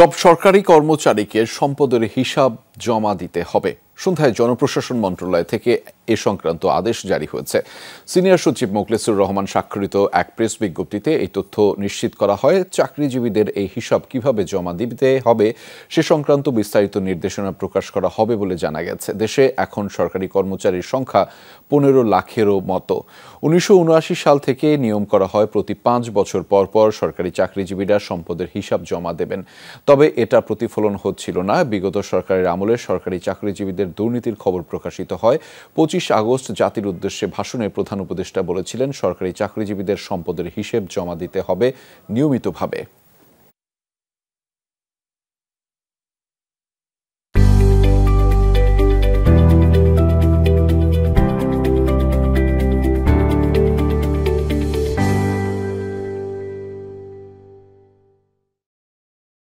সব সরকারি কর্মচারীকে সম্পদের হিসাব জমা দিতে হবে। সন্ধ্যায় জনপ্রশাসন মন্ত্রণালয় থেকে এ সংক্রান্ত আদেশ জারি হয়েছে। সিনিয়র সচিব মোখলেসুর রহমান স্বাক্ষরিত এক প্রেস বিজ্ঞপ্তিতে এই তথ্য নিশ্চিত করা হয়। চাকরিজীবীদের এই হিসাব কিভাবে জমা দিতে হবে সে সংক্রান্ত বিস্তারিত নির্দেশনা প্রকাশ করা হবে বলে জানা গেছে। দেশে এখন সরকারি কর্মচারীর সংখ্যা 15 লাখেরও মতো। 1979 সাল থেকে নিয়ম করা হয় প্রতি 5 বছর পর পর সরকারি চাকরিজীবীরা সম্পদের হিসাব জমা দেবেন। তবে এটা প্রতিফলন হচ্ছিল না। বিগত সরকারের আমলে সরকারি চাকরিজীবীদের দুর্নীতির খবর প্রকাশিত হয়। 25 আগস্ট জাতির উদ্দেশ্যে ভাষণে প্রধান উপদেষ্টা বলেছিলেন, সরকারি চাকরিজীবীদের সম্পদের হিসেব জমা দিতে হবে নিয়মিতভাবে।